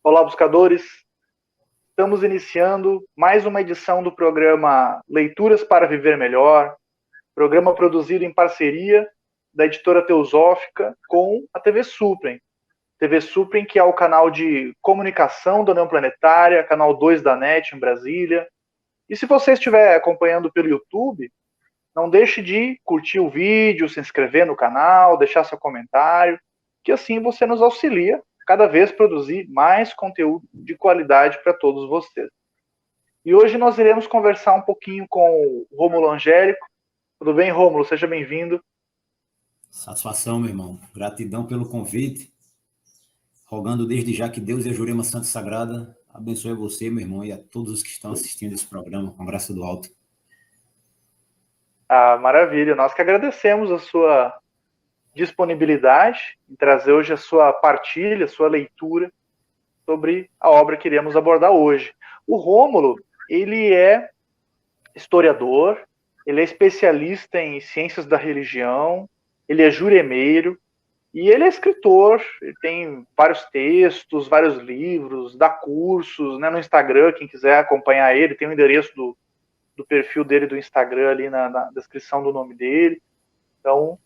Olá, buscadores. Estamos iniciando mais uma edição do programa Leituras para Viver Melhor, programa produzido em parceria da editora Teosófica com a TV Suprem. TV Suprem, que é o canal de comunicação da União Planetária, canal 2 da NET em Brasília. E se você estiver acompanhando pelo YouTube, não deixe de curtir o vídeo, se inscrever no canal, deixar seu comentário, que assim você nos auxilia cada vez produzir mais conteúdo de qualidade para todos vocês. E hoje nós iremos conversar um pouquinho com o Rômulo Angélico. Tudo bem, Rômulo? Seja bem-vindo. Satisfação, meu irmão. Gratidão pelo convite. Rogando desde já que Deus e a Jurema Santa e Sagrada abençoe você, meu irmão, e a todos os que estão assistindo esse programa, com a graça do alto. Ah, maravilha. Nós que agradecemos a sua disponibilidade em trazer hoje a sua partilha, a sua leitura sobre a obra que iremos abordar hoje. O Rômulo, ele é historiador, ele é especialista em ciências da religião, ele é juremeiro e ele é escritor. Ele tem vários textos, vários livros, dá cursos, né, no Instagram. Quem quiser acompanhar ele, tem o endereço do perfil dele do Instagram ali na descrição do nome dele. Então,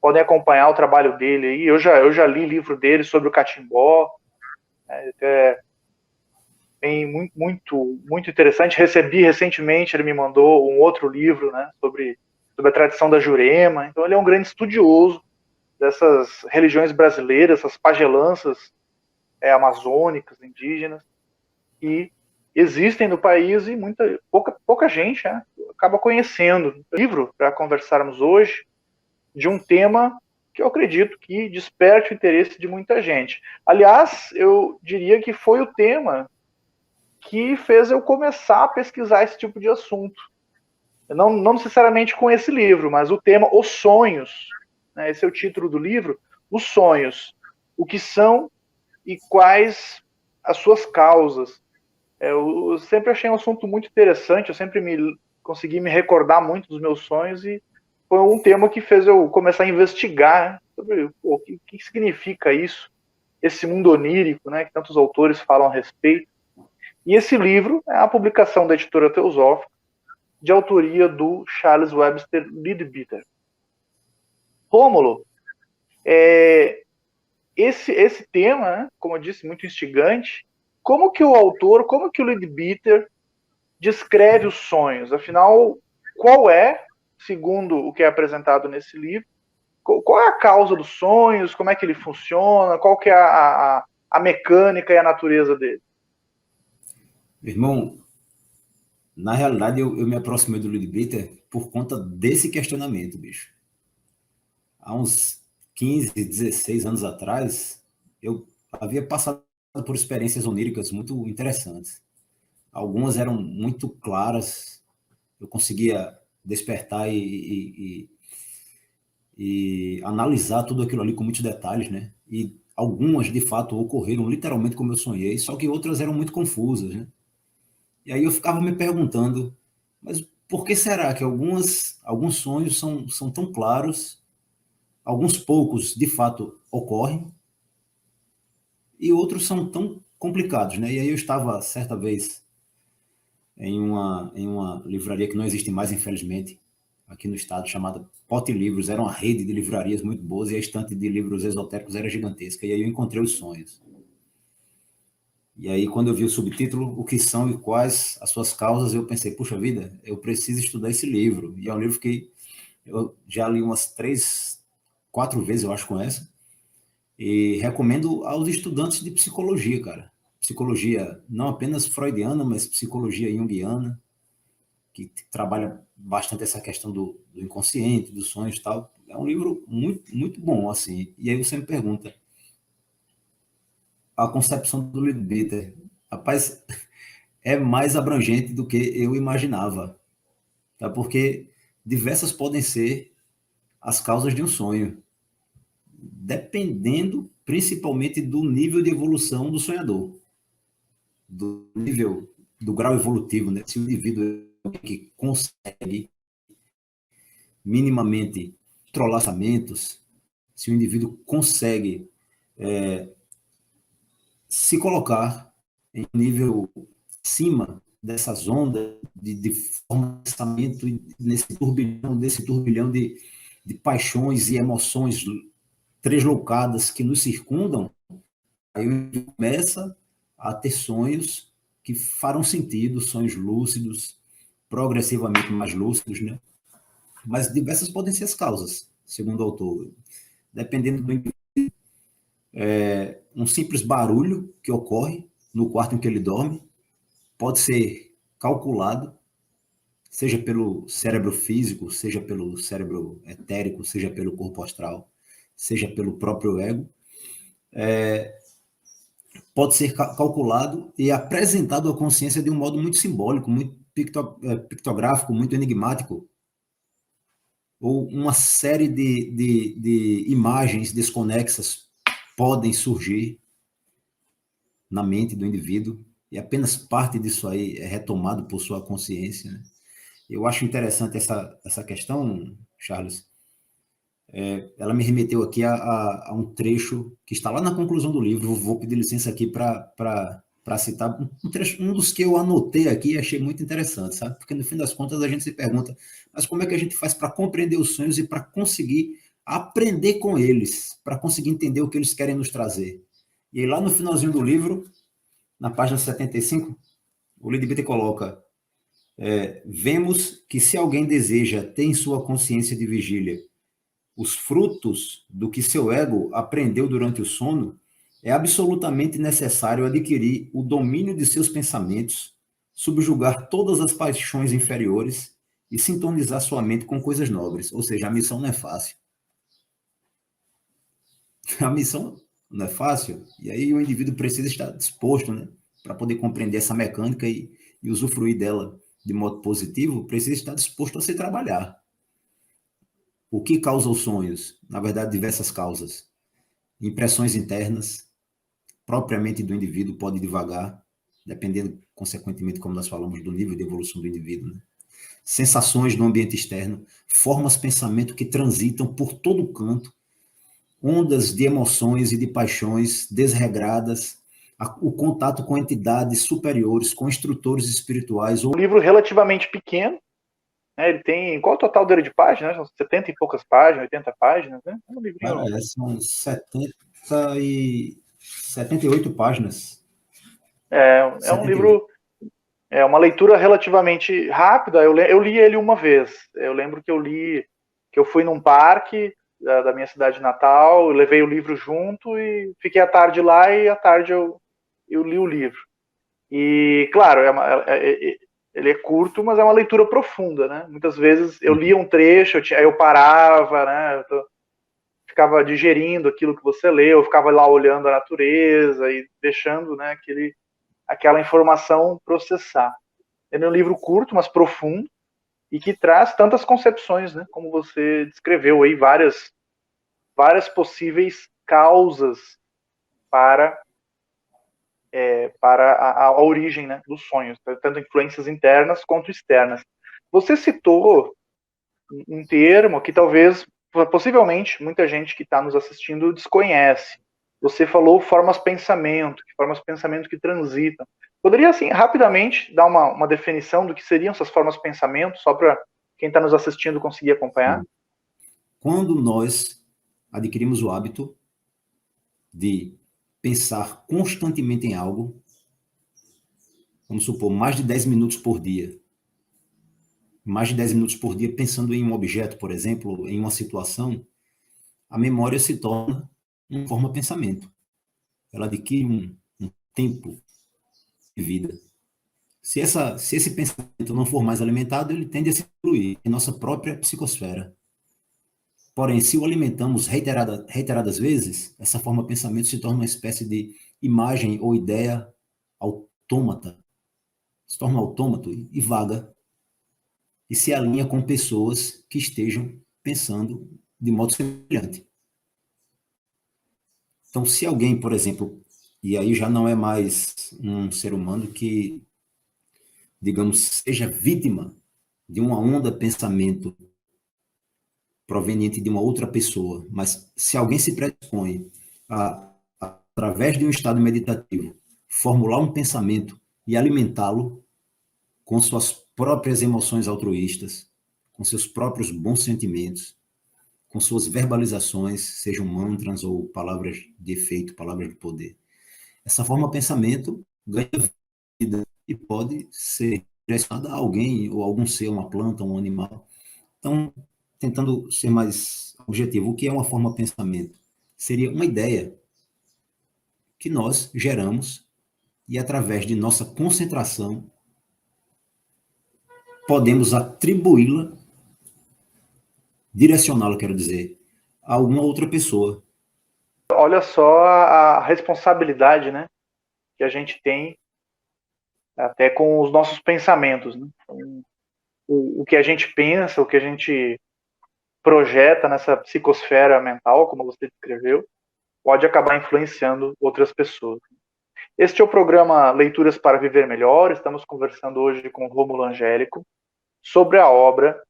podem acompanhar o trabalho dele aí. Eu já li livro dele sobre o catimbó, né, é bem, muito interessante. Recebi recentemente, ele me mandou um outro livro, né, sobre a tradição da Jurema. Então, ele é um grande estudioso dessas religiões brasileiras, essas pagelanças amazônicas, indígenas, que existem no país e pouca gente, né, acaba conhecendo. Livro para conversarmos hoje de um tema que eu acredito que desperte o interesse de muita gente. Aliás, eu diria que foi o tema que fez eu começar a pesquisar esse tipo de assunto. Não necessariamente com esse livro, mas o tema Os Sonhos, né, esse é o título do livro, Os Sonhos, o que são e quais as suas causas. Eu sempre achei um assunto muito interessante, eu sempre consegui me recordar muito dos meus sonhos e foi um tema que fez eu começar a investigar sobre o que significa isso, esse mundo onírico, né, que tantos autores falam a respeito. E esse livro é a publicação da editora Teosófica, de autoria do Charles Webster Leadbeater. Rômulo, esse tema, né, como eu disse, muito instigante. Como que o autor, como que o Leadbeater descreve os sonhos? Afinal, qual é, segundo o que é apresentado nesse livro, qual é a causa dos sonhos, como é que ele funciona, qual que é a mecânica e a natureza dele? Meu irmão, na realidade, eu me aproximei do Ludwig por conta desse questionamento, bicho. Há uns 15, 16 anos atrás, eu havia passado por experiências oníricas muito interessantes. Algumas eram muito claras, eu conseguia despertar e analisar tudo aquilo ali com muitos detalhes, né? E algumas, de fato, ocorreram literalmente como eu sonhei, só que outras eram muito confusas, né? E aí eu ficava me perguntando, mas por que será que alguns sonhos são tão claros, alguns poucos, de fato, ocorrem, e outros são tão complicados, né? E aí eu estava, certa vez, em uma livraria que não existe mais, infelizmente, aqui no estado, chamada Pote Livros. Era uma rede de livrarias muito boas e a estante de livros esotéricos era gigantesca. E aí eu encontrei os sonhos. E aí, quando eu vi o subtítulo, o que são e quais as suas causas, eu pensei, puxa vida, eu preciso estudar esse livro. E é um livro que eu já li umas 3, 4 vezes, eu acho, com essa. E recomendo aos estudantes de psicologia, cara. Psicologia não apenas freudiana, mas psicologia junguiana, que trabalha bastante essa questão do inconsciente, dos sonhos e tal. É um livro muito, muito bom, assim. E aí você me pergunta, a concepção do Leadbeater, rapaz, é mais abrangente do que eu imaginava, tá? Porque diversas podem ser as causas de um sonho, dependendo principalmente do nível de evolução do sonhador, do nível, do grau evolutivo, né? Se o indivíduo é que consegue minimamente controlar pensamentos, se o indivíduo consegue se colocar em nível acima dessas ondas de forma de pensamento, desse turbilhão de paixões e emoções tresloucadas que nos circundam, aí começa a ter sonhos que farão sentido, sonhos lúcidos, progressivamente mais lúcidos, né? Mas diversas podem ser as causas, segundo o autor. Dependendo do indivíduo, um simples barulho que ocorre no quarto em que ele dorme pode ser calculado, seja pelo cérebro físico, seja pelo cérebro etérico, seja pelo corpo astral, seja pelo próprio ego, pode ser calculado e apresentado à consciência de um modo muito simbólico, muito pictográfico, muito enigmático, ou uma série de imagens desconexas podem surgir na mente do indivíduo e apenas parte disso aí é retomado por sua consciência, né? Eu acho interessante essa questão, Charles. Ela me remeteu aqui a um trecho que está lá na conclusão do livro. Vou pedir licença aqui para citar um trecho, um dos que eu anotei aqui e achei muito interessante, sabe? Porque no fim das contas a gente se pergunta, mas como é que a gente faz para compreender os sonhos e para conseguir aprender com eles, para conseguir entender o que eles querem nos trazer? E aí lá no finalzinho do livro, na página 75, o Lidbiter coloca: vemos que se alguém deseja ter em sua consciência de vigília os frutos do que seu ego aprendeu durante o sono, é absolutamente necessário adquirir o domínio de seus pensamentos, subjugar todas as paixões inferiores e sintonizar sua mente com coisas nobres. Ou seja, a missão não é fácil. A missão não é fácil, e aí o indivíduo precisa estar disposto, né, para poder compreender essa mecânica e usufruir dela de modo positivo, precisa estar disposto a se trabalhar. O que causa os sonhos? Na verdade, diversas causas. Impressões internas, propriamente do indivíduo, pode divagar, dependendo, consequentemente, como nós falamos, do nível de evolução do indivíduo, né? Sensações no ambiente externo, formas de pensamento que transitam por todo canto, ondas de emoções e de paixões desregradas, o contato com entidades superiores, com instrutores espirituais. Um livro relativamente pequeno, né? Ele tem, qual o total dele de páginas? São 70 e poucas páginas, 80 páginas, né? É um livrinho. Cara, são 78 páginas. É um livro, é uma leitura relativamente rápida. Eu li ele uma vez. Eu lembro que eu fui num parque da minha cidade natal, eu levei o livro junto e fiquei a tarde lá e à tarde eu li o livro. E, claro, ele é curto, mas é uma leitura profunda, né? Muitas vezes eu lia um trecho, aí eu parava, né? Ficava digerindo aquilo que você leu, eu ficava lá olhando a natureza e deixando, né, aquela informação processar. Ele é um livro curto, mas profundo, e que traz tantas concepções, né, como você descreveu aí, várias possíveis causas para a origem, né, dos sonhos, tanto influências internas quanto externas. Você citou um termo que talvez, possivelmente, muita gente que está nos assistindo desconhece. Você falou formas de pensamento que transitam. Poderia, assim, rapidamente dar uma definição do que seriam essas formas de pensamento, só para quem está nos assistindo conseguir acompanhar? Quando nós adquirimos o hábito de pensar constantemente em algo, vamos supor, mais de 10 minutos por dia, pensando em um objeto, por exemplo, em uma situação, a memória se torna uma forma de pensamento. Ela adquire um tempo de vida. Se esse pensamento não for mais alimentado, ele tende a se excluir em nossa própria psicosfera. Porém, se o alimentamos reiteradas vezes, essa forma de pensamento se torna uma espécie de imagem ou ideia autômata. Se torna autômato e vaga. E se alinha com pessoas que estejam pensando de modo semelhante. Então, se alguém, por exemplo, e aí já não é mais um ser humano que, digamos, seja vítima de uma onda de pensamento proveniente de uma outra pessoa, mas se alguém se predispõe a através de um estado meditativo, formular um pensamento e alimentá-lo com suas próprias emoções altruístas, com seus próprios bons sentimentos, com suas verbalizações, sejam mantras ou palavras de efeito, palavras de poder. Essa forma de pensamento ganha vida e pode ser direcionada a alguém ou algum ser, uma planta, um animal. Então, tentando ser mais objetivo, o que é uma forma de pensamento? Seria uma ideia que nós geramos e, através de nossa concentração, podemos atribuí-la, direcioná-la, quero dizer, a alguma outra pessoa. Olha só a responsabilidade, né, que a gente tem até com os nossos pensamentos, né? Então, o que a gente pensa, o que a gente projeta nessa psicosfera mental, como você descreveu, pode acabar influenciando outras pessoas. Este é o programa Leituras para Viver Melhor. Estamos conversando hoje com o Rômulo Angélico sobre a obra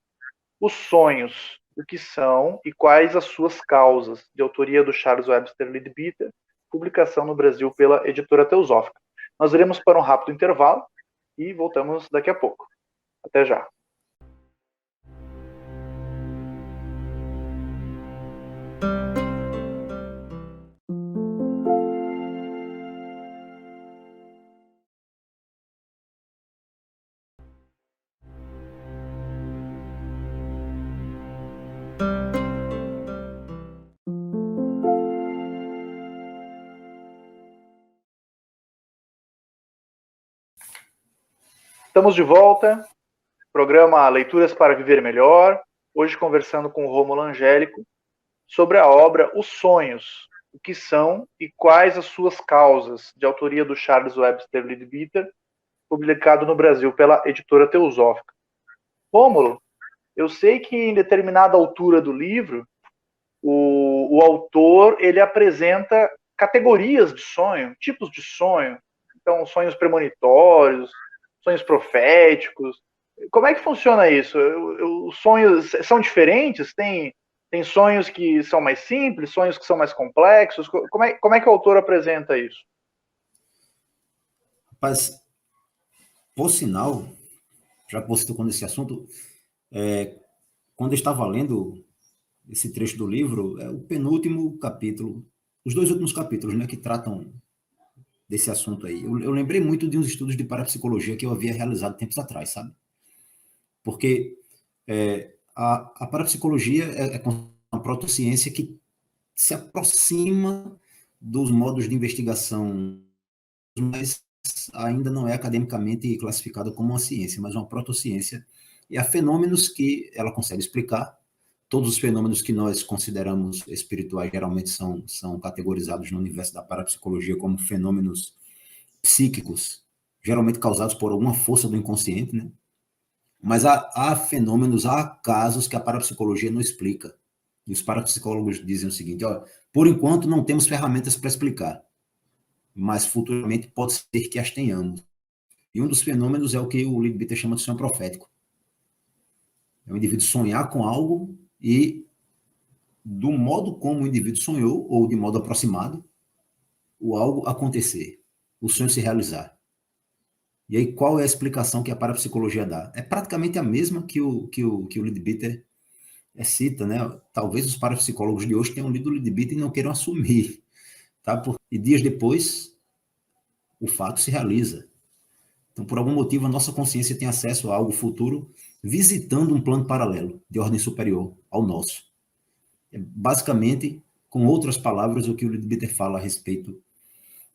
Os Sonhos, o que são e quais as suas causas, de autoria do Charles Webster Leadbeater, publicação no Brasil pela editora Teosófica. Nós iremos para um rápido intervalo e voltamos daqui a pouco. Até já. Estamos de volta, programa Leituras para Viver Melhor, hoje conversando com o Rômulo Angélico sobre a obra Os Sonhos, o que são e quais as suas causas, de autoria do Charles Webster Leadbeater, publicado no Brasil pela editora Teosófica. Rômulo, eu sei que em determinada altura do livro, o autor ele apresenta categorias de sonho, tipos de sonho. Então, sonhos premonitórios, sonhos proféticos. Como é que funciona isso? Os sonhos são diferentes? Tem sonhos que são mais simples, sonhos que são mais complexos? Como é que o autor apresenta isso? Rapaz, por sinal, já que você tocou nesse assunto, quando eu estava lendo esse trecho do livro, é o penúltimo capítulo, os dois últimos capítulos, né, que tratam desse assunto aí. Eu lembrei muito de uns estudos de parapsicologia que eu havia realizado tempos atrás, sabe? Porque a parapsicologia é uma protociência que se aproxima dos modos de investigação, mas ainda não é academicamente classificada como uma ciência, mas uma protociência. E há fenômenos que ela consegue explicar. Todos os fenômenos que nós consideramos espirituais geralmente são categorizados no universo da parapsicologia como fenômenos psíquicos, geralmente causados por alguma força do inconsciente, né? Mas há fenômenos, há casos que a parapsicologia não explica. E os parapsicólogos dizem o seguinte: ó, por enquanto não temos ferramentas para explicar, mas futuramente pode ser que as tenhamos. E um dos fenômenos é o que o Leadbeater chama de sonho profético. É o indivíduo sonhar com algo e, do modo como o indivíduo sonhou, ou de modo aproximado, o algo acontecer, o sonho se realizar. E aí, qual é a explicação que a parapsicologia dá? É praticamente a mesma que o Leadbeater cita, né? Talvez os parapsicólogos de hoje tenham lido o Leadbeater e não queiram assumir, tá? E dias depois, o fato se realiza. Então, por algum motivo, a nossa consciência tem acesso a algo futuro visitando um plano paralelo, de ordem superior ao nosso. É basicamente, com outras palavras, o que o Leadbeater fala a respeito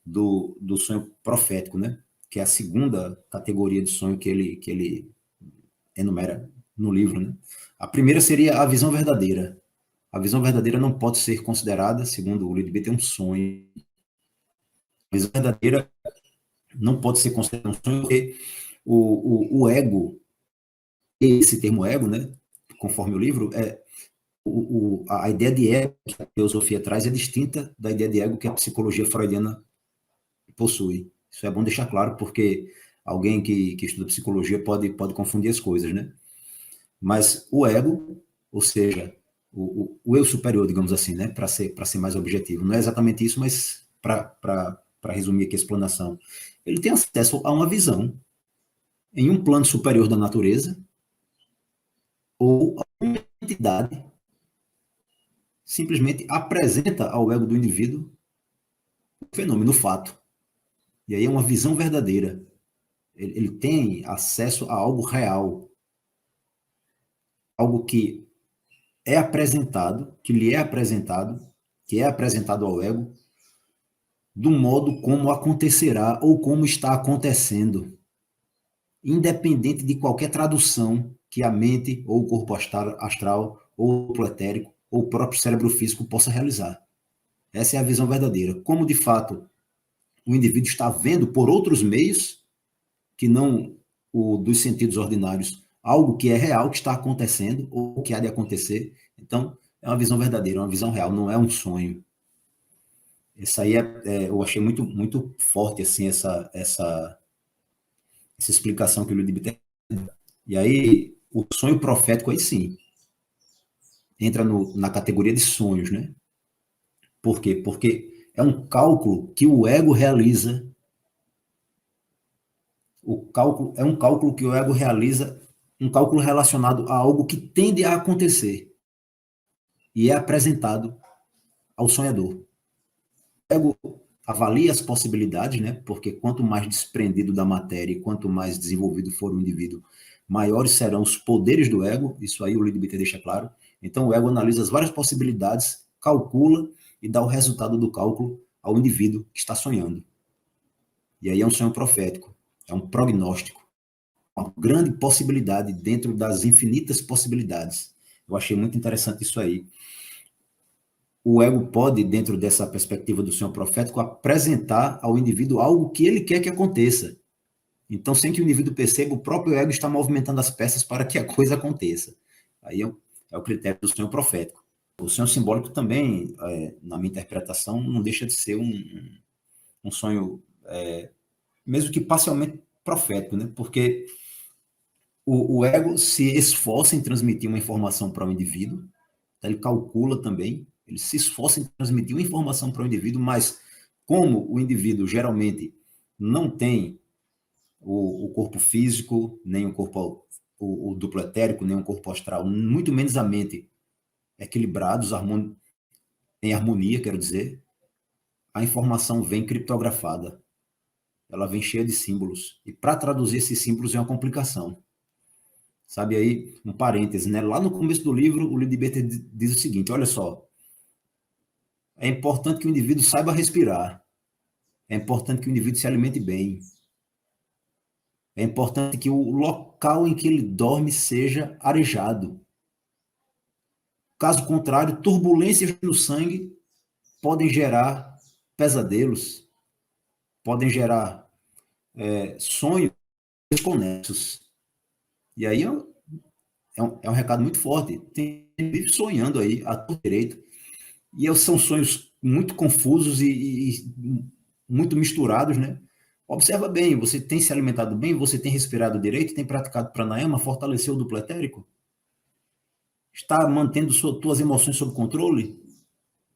do sonho profético, né? Que é a segunda categoria de sonho que ele enumera no livro, né? A primeira seria a visão verdadeira. A visão verdadeira não pode ser considerada, segundo o Leadbeater, um sonho. A visão verdadeira não pode ser considerada um sonho porque o ego, esse termo ego, né? Conforme o livro, a ideia de ego que a teosofia traz é distinta da ideia de ego que a psicologia freudiana possui. Isso é bom deixar claro, porque alguém que estuda psicologia pode confundir as coisas, né? Mas o ego, ou seja, o eu superior, digamos assim, né? Para ser mais objetivo. Não é exatamente isso, mas para resumir aqui a explanação, ele tem acesso a uma visão em um plano superior da natureza ou a uma entidade simplesmente apresenta ao ego do indivíduo o fenômeno, o fato. E aí é uma visão verdadeira. Ele tem acesso a algo real, algo que é apresentado, que lhe é apresentado, que é apresentado ao ego, do modo como acontecerá ou como está acontecendo, independente de qualquer tradução que a mente ou o corpo astral ou o etérico ou o próprio cérebro físico possa realizar. Essa é a visão verdadeira. Como, de fato, o indivíduo está vendo por outros meios, que não o dos sentidos ordinários, algo que é real, que está acontecendo ou que há de acontecer. Então, é uma visão verdadeira, uma visão real, não é um sonho. Isso aí eu achei muito, muito forte assim, essa explicação que o Ludwig tem. E aí, o sonho profético, aí sim, entra na categoria de sonhos, né? Por quê? Porque é um cálculo que o ego realiza. O cálculo é um cálculo que o ego realiza, um cálculo relacionado a algo que tende a acontecer e é apresentado ao sonhador. O ego avalia as possibilidades, né? Porque quanto mais desprendido da matéria e quanto mais desenvolvido for o indivíduo, maiores serão os poderes do ego. Isso aí o Lidbiter deixa claro. Então o ego analisa as várias possibilidades, calcula e dá o resultado do cálculo ao indivíduo que está sonhando. E aí é um sonho profético, é um prognóstico, uma grande possibilidade dentro das infinitas possibilidades. Eu achei muito interessante isso aí. O ego pode, dentro dessa perspectiva do sonho profético, apresentar ao indivíduo algo que ele quer que aconteça. Então, sem que o indivíduo perceba, o próprio ego está movimentando as peças para que a coisa aconteça. Aí é o critério do sonho profético. O sonho simbólico também, na minha interpretação, não deixa de ser um sonho, mesmo que parcialmente profético, né? Porque o ego se esforça em transmitir uma informação para o indivíduo, então ele calcula também, ele se esforça em transmitir uma informação para o indivíduo, mas como o indivíduo geralmente não tem o corpo físico, nem o corpo, o duplo etérico, nem o corpo astral, muito menos a mente equilibrados, em harmonia, quero dizer, a informação vem criptografada, ela vem cheia de símbolos, e para traduzir esses símbolos é uma complicação. Sabe aí, um parêntese, né? Lá no começo do livro, o Lidbiter diz o seguinte, olha só, é importante que o indivíduo saiba respirar, é importante que o indivíduo se alimente bem, é importante que o local em que ele dorme seja arejado. Caso contrário, turbulências no sangue podem gerar pesadelos, podem gerar sonhos desconexos. E aí é um recado muito forte. Tem gente sonhando aí, à torta direito. E são sonhos muito confusos e muito misturados, né? Observa bem, você tem se alimentado bem, você tem respirado direito, tem praticado pranayama, fortaleceu o duplo etérico? Está mantendo suas emoções sob controle?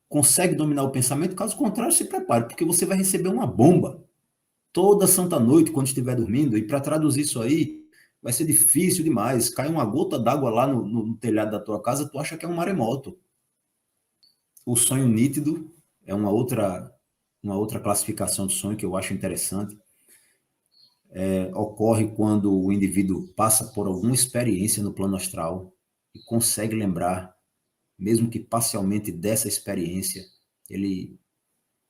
Consegue dominar o pensamento? Caso contrário, se prepare, porque você vai receber uma bomba toda santa noite quando estiver dormindo, e para traduzir isso aí, vai ser difícil demais. Cai uma gota d'água lá no telhado da tua casa, tu acha que é um maremoto. O sonho nítido é uma outra classificação de sonho que eu acho interessante. Ocorre quando o indivíduo passa por alguma experiência no plano astral e consegue lembrar, mesmo que parcialmente, dessa experiência. Ele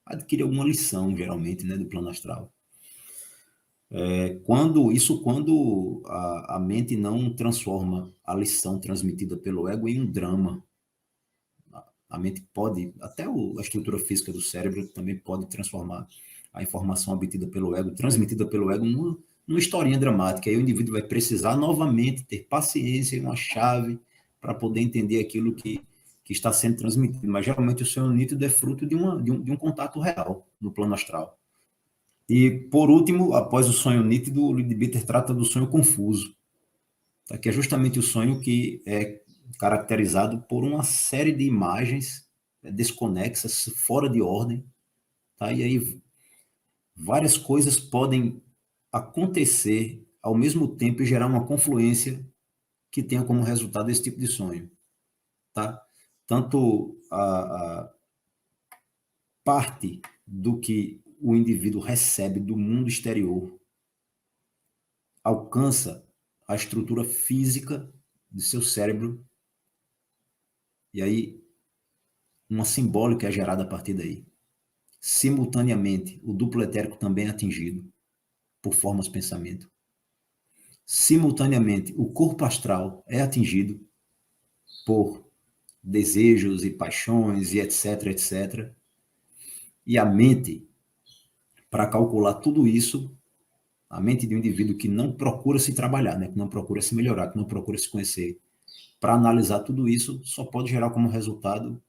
adquire alguma lição, geralmente, né, do plano astral. Quando a mente não transforma a lição transmitida pelo ego em um drama. A mente pode, até a estrutura física do cérebro também pode transformar a informação obtida pelo ego, transmitida pelo ego, numa historinha dramática. Aí o indivíduo vai precisar novamente ter paciência e uma chave para poder entender aquilo que está sendo transmitido. Mas geralmente o sonho nítido é fruto de um contato real no plano astral. E, por último, após o sonho nítido, o Lidbiter trata do sonho confuso, tá? Que é justamente o sonho que é caracterizado por uma série de imagens desconexas, fora de ordem, Tá? E aí várias coisas podem acontecer ao mesmo tempo e gerar uma confluência que tenha como resultado esse tipo de sonho. Tá? Tanto a parte do que o indivíduo recebe do mundo exterior alcança a estrutura física do seu cérebro, e aí uma simbólica é gerada a partir daí. Simultaneamente, o duplo etérico também é atingido por formas de pensamento. Simultaneamente, o corpo astral é atingido por desejos e paixões e etc, etc. E a mente, para calcular tudo isso, a mente de um indivíduo que não procura se trabalhar, né, que não procura se melhorar, que não procura se conhecer, para analisar tudo isso, só pode gerar como resultado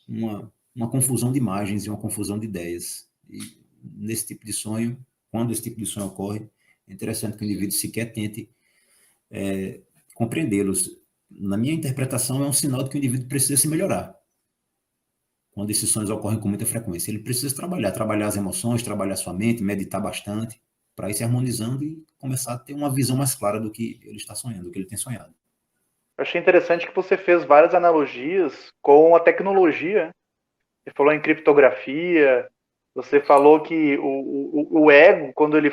uma confusão de imagens e uma confusão de ideias. E nesse tipo de sonho, quando esse tipo de sonho ocorre, é interessante que o indivíduo sequer tente compreendê-los. Na minha interpretação, é um sinal de que o indivíduo precisa se melhorar. Quando esses sonhos ocorrem com muita frequência, ele precisa trabalhar as emoções, trabalhar sua mente, meditar bastante, para ir se harmonizando e começar a ter uma visão mais clara do que ele está sonhando, do que ele tem sonhado. Eu achei interessante que você fez várias analogias com a tecnologia. Você falou em criptografia, você falou que o ego, quando ele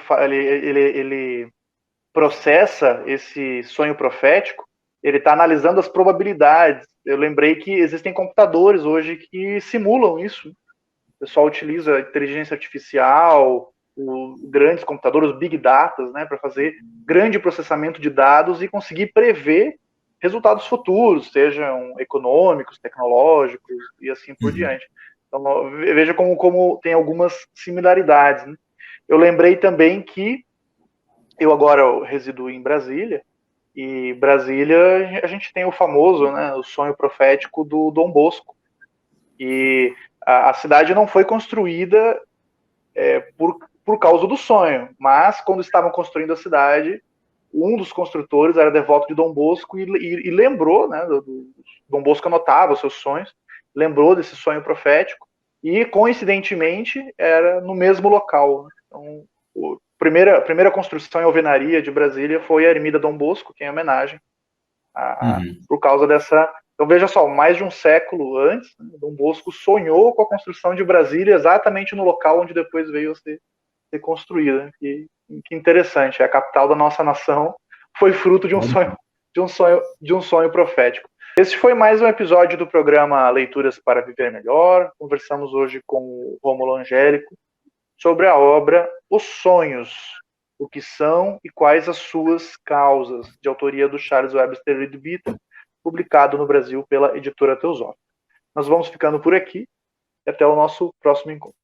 processa esse sonho profético, ele está analisando as probabilidades. Eu lembrei que existem computadores hoje que simulam isso. O pessoal utiliza inteligência artificial, grandes computadores, os big data, né, para fazer grande processamento de dados e conseguir prever resultados futuros, sejam econômicos, tecnológicos e assim por diante. Então, veja como tem algumas similaridades. Né? Eu lembrei também que eu agora resido em Brasília, e Brasília a gente tem o famoso, né, o sonho profético do Dom Bosco. E a cidade não foi construída por causa do sonho, mas quando estavam construindo a cidade, um dos construtores era devoto de Dom Bosco e lembrou, né, Dom Bosco anotava os seus sonhos, lembrou desse sonho profético e, coincidentemente, era no mesmo local. Então, a primeira construção em alvenaria de Brasília foi a Ermida Dom Bosco, que é em homenagem por causa dessa... Então, veja só, mais de um século antes, né, Dom Bosco sonhou com a construção de Brasília exatamente no local onde depois veio a ser construída. Que interessante, a capital da nossa nação foi fruto de um sonho profético. Esse foi mais um episódio do programa Leituras para Viver Melhor. Conversamos hoje com o Rômulo Angélico sobre a obra Os Sonhos, o que são e quais as suas causas, de autoria do Charles Webster Leadbeater, publicado no Brasil pela editora Teosófica. Nós vamos ficando por aqui e até o nosso próximo encontro.